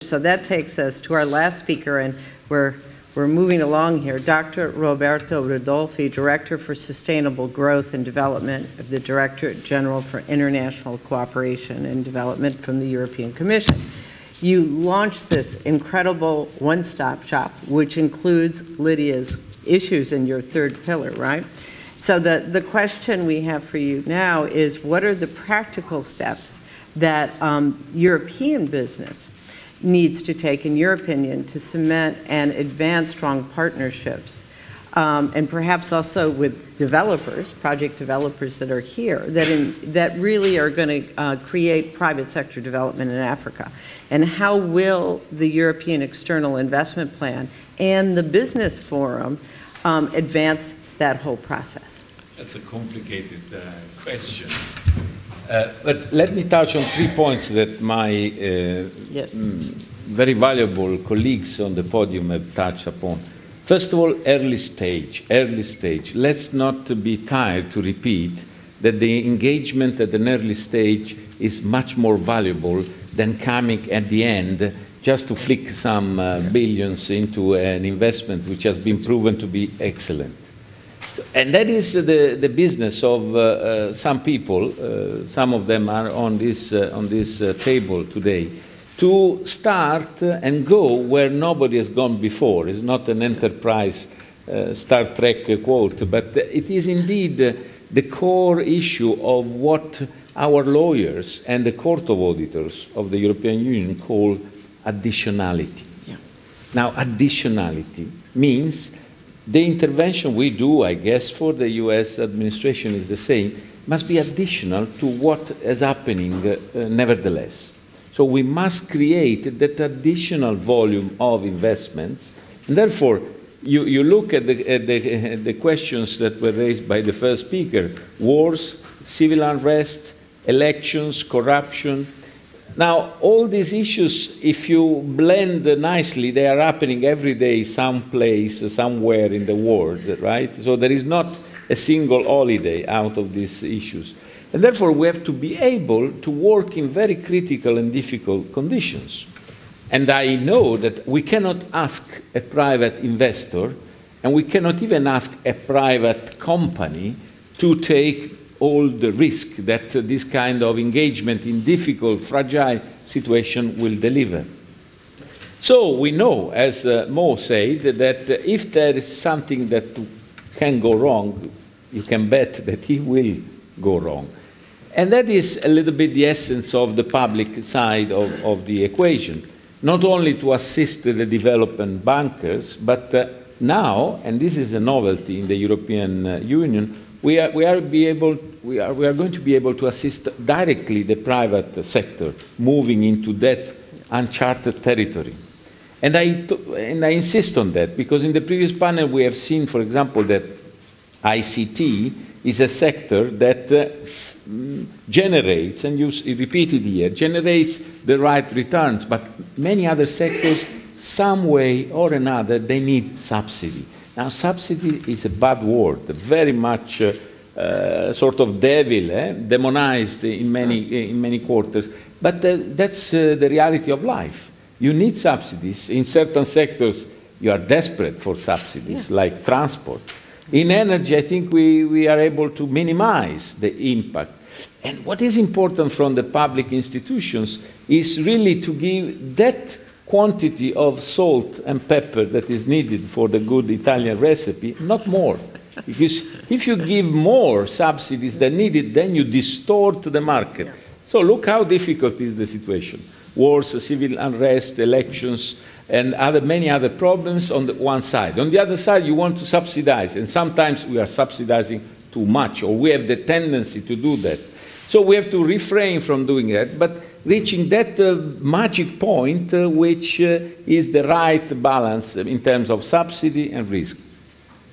So that takes us to our last speaker, and we're moving along here. Dr. Roberto Ridolfi, Director for Sustainable Growth and Development of the Directorate General for International Cooperation and Development from the European Commission. You launched this incredible one-stop shop, which includes Lydia's issues in your third pillar, right? So the question we have for you now is, what are the practical steps that European business needs to take, in your opinion, to cement and advance strong partnerships, and perhaps also with developers, project developers that are here, that really are going to create private sector development in Africa? And how will the European External Investment Plan and the Business Forum advance that whole process? That's a complicated question. But let me touch on 3 points that my Yes. Very valuable colleagues on the podium have touched upon. First of all, early stage, early stage. Let's not be tired to repeat that the engagement at an early stage is much more valuable than coming at the end just to flick some billions into an investment which has been proven to be excellent. And that is the business of some people, some of them are on this table today, to start and go where nobody has gone before. It's not an Enterprise Star Trek quote, but it is indeed the core issue of what our lawyers and the Court of Auditors of the European Union call additionality. Yeah. Now, additionality means the intervention we do, I guess, for the US administration is the same, must be additional to what is happening nevertheless. So we must create that additional volume of investments. And therefore, you look at the questions that were raised by the first speaker: wars, civil unrest, elections, corruption. Now, all these issues, if you blend nicely, they are happening every day, someplace, somewhere in the world, right? So there is not a single holiday out of these issues. And therefore, we have to be able to work in very critical and difficult conditions. And I know that we cannot ask a private investor, and we cannot even ask a private company to take all the risk that this kind of engagement in difficult, fragile situation will deliver. So we know, as Mo said, that if there is something that can go wrong, you can bet that he will go wrong. And that is a little bit the essence of the public side of the equation. Not only to assist the development bankers, but now, and this is a novelty in the European Union, we are going to be able to assist directly the private sector moving into that uncharted territory. And I insist on that, because in the previous panel we have seen, for example, that ICT is a sector that generates, and you repeated here, generates the right returns, but many other sectors, some way or another, they need subsidy. Now, subsidy is a bad word, very much sort of devil, demonized in many quarters. But that's the reality of life. You need subsidies. In certain sectors, you are desperate for subsidies, like transport. In energy, I think we are able to minimize the impact. And what is important from the public institutions is really to give that quantity of salt and pepper that is needed for the good Italian recipe, not more. Because if you give more subsidies than needed, then you distort the market. So look how difficult is the situation. Wars, civil unrest, elections, and many other problems on the one side. On the other side, you want to subsidize, and sometimes we are subsidizing too much, or we have the tendency to do that. So we have to refrain from doing that, but reaching that magic point, which is the right balance in terms of subsidy and risk.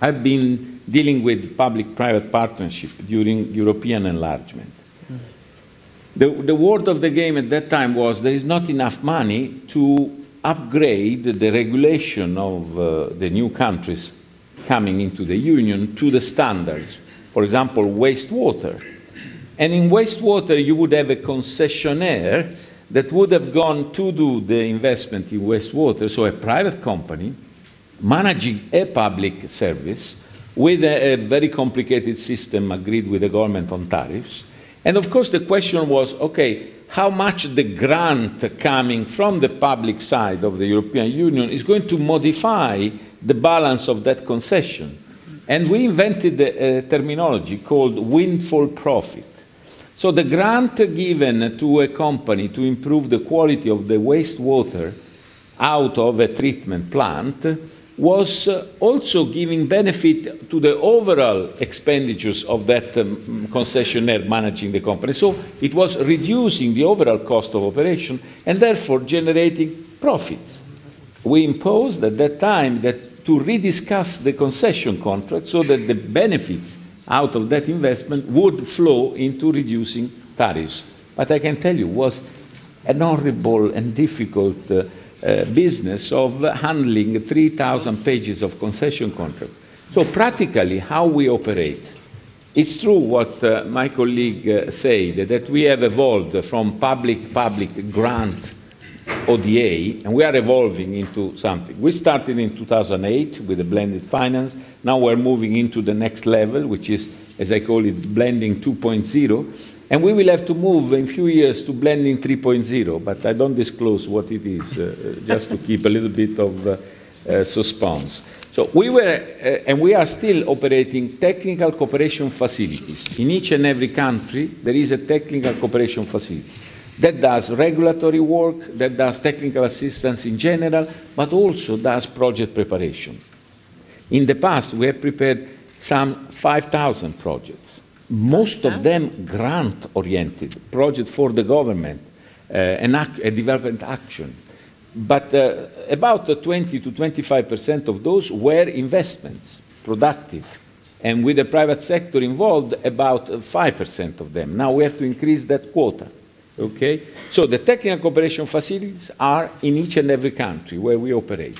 I've been dealing with public-private partnership during European enlargement. The word of the game at that time was there is not enough money to upgrade the regulation of the new countries coming into the Union to the standards. For example, wastewater. And in wastewater, you would have a concessionaire that would have gone to do the investment in wastewater, so a private company managing a public service with a very complicated system agreed with the government on tariffs. And of course the question was, okay, how much the grant coming from the public side of the European Union is going to modify the balance of that concession. And we invented a terminology called windfall profit. So the grant given to a company to improve the quality of the wastewater out of a treatment plant was also giving benefit to the overall expenditures of that concessionaire managing the company. So it was reducing the overall cost of operation and therefore generating profits. We imposed at that time that to rediscuss the concession contract so that the benefits out of that investment would flow into reducing tariffs. But I can tell you, it was an horrible and difficult business of handling 3,000 pages of concession contracts. So practically, how we operate. It's true what my colleague said, that we have evolved from public grant ODA, and we are evolving into something. We started in 2008 with a blended finance. Now we're moving into the next level, which is, as I call it, blending 2.0. And we will have to move in a few years to blending 3.0, but I don't disclose what it is, just to keep a little bit of suspense. So we were, and we are still operating technical cooperation facilities. In each and every country, there is a technical cooperation facility that does regulatory work, that does technical assistance in general, but also does project preparation. In the past, we have prepared some 5,000 projects. Most of them grant-oriented, projects for the government, a development action. But about 20 to 25% of those were investments, productive. And with the private sector involved, about 5% of them. Now we have to increase that quota. Okay? So the technical cooperation facilities are in each and every country where we operate.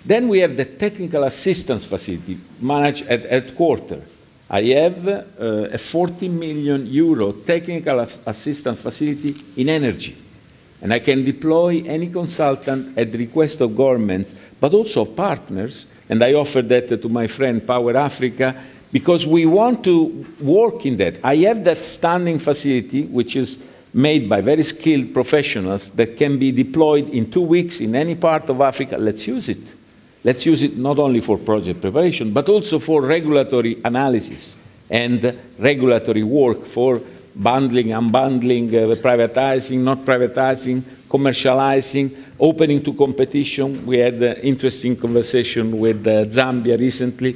Then we have the technical assistance facility managed at headquarters. I have a 40 million euro technical assistance facility in energy. And I can deploy any consultant at the request of governments, but also of partners. And I offer that to my friend Power Africa, because we want to work in that. I have that standing facility, which is made by very skilled professionals that can be deployed in 2 weeks in any part of Africa. Let's use it. Let's use it not only for project preparation, but also for regulatory analysis and regulatory work for bundling, unbundling, privatizing, not privatizing, commercializing, opening to competition. We had an interesting conversation with Zambia recently.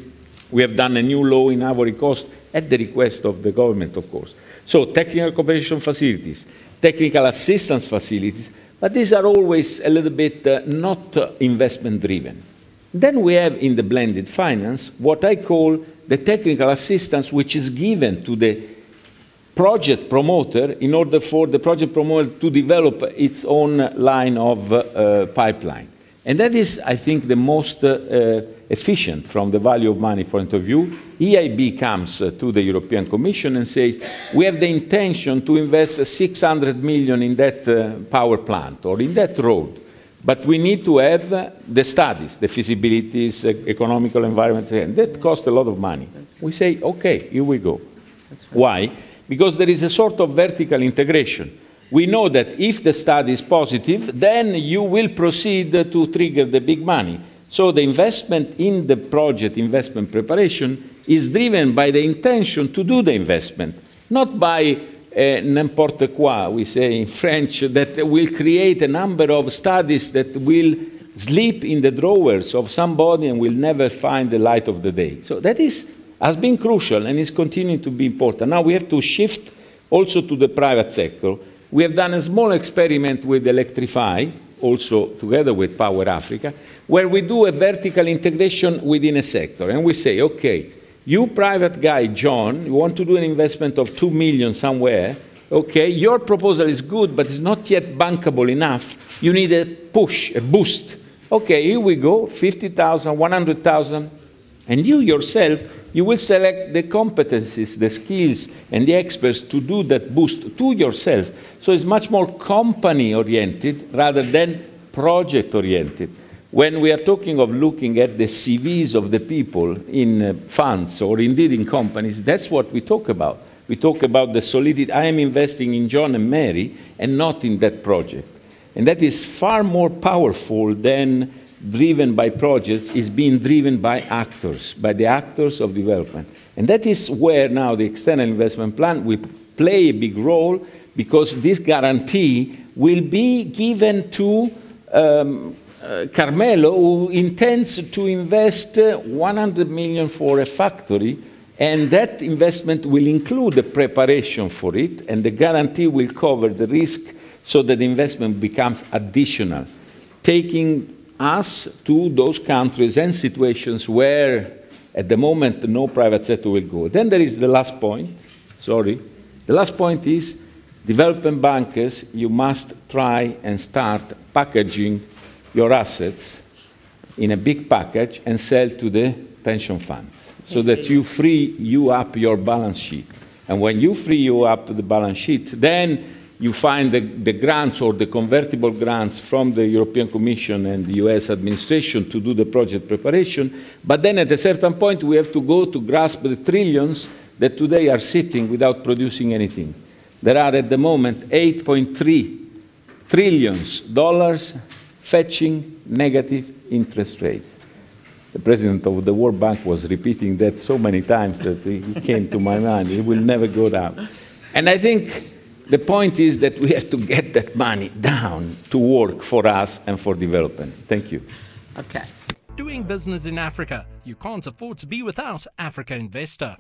We have done a new law in Ivory Coast at the request of the government, of course. So technical cooperation facilities, technical assistance facilities, but these are always a little bit not investment-driven. Then we have in the blended finance what I call the technical assistance which is given to the project promoter in order for the project promoter to develop its own line of pipeline. And that is, I think, the most efficient from the value of money point of view. EIB comes to the European Commission and says, we have the intention to invest 600 million in that power plant or in that road. But we need to have the studies, the feasibilities, economical, environmental, and that costs a lot of money. We say, okay, here we go. Why? Because there is a sort of vertical integration. We know that if the study is positive, then you will proceed to trigger the big money. So the investment in the project investment preparation is driven by the intention to do the investment, not by n'importe quoi, we say in French, that will create a number of studies that will sleep in the drawers of somebody and will never find the light of the day. So that has been crucial and is continuing to be important. Now we have to shift also to the private sector. We have done a small experiment with Electrify, also together with Power Africa, where we do a vertical integration within a sector. And we say, okay, you private guy, John, you want to do an investment of 2 million somewhere, okay, your proposal is good, but it's not yet bankable enough. You need a push, a boost. Okay, here we go, 50,000, 100,000. And you yourself, you will select the competencies, the skills, and the experts to do that boost to yourself. So it's much more company-oriented rather than project-oriented. When we are talking of looking at the CVs of the people in funds or indeed in companies, that's what we talk about. We talk about the solidity. I am investing in John and Mary and not in that project. And that is far more powerful than driven by projects, is being driven by actors, by the actors of development. And that is where now the external investment plan will play a big role, because this guarantee will be given to Carmelo, who intends to invest 100 million for a factory, and that investment will include the preparation for it, and the guarantee will cover the risk so that the investment becomes additional, taking us to those countries and situations where at the moment no private sector will go. Then there is the last point, sorry. The last point is development bankers, you must try and start packaging your assets in a big package and sell to the pension funds so that you free up your balance sheet. And when you free you up the balance sheet, then you find the grants or the convertible grants from the European Commission and the US administration to do the project preparation. But then at a certain point, we have to go to grasp the trillions that today are sitting without producing anything. There are at the moment $8.3 trillion fetching negative interest rates. The president of the World Bank was repeating that so many times that it came to my mind. It will never go down. And I think the point is that we have to get that money down to work for us and for development. Thank you. Okay. Doing business in Africa. You can't afford to be without Africa Investor.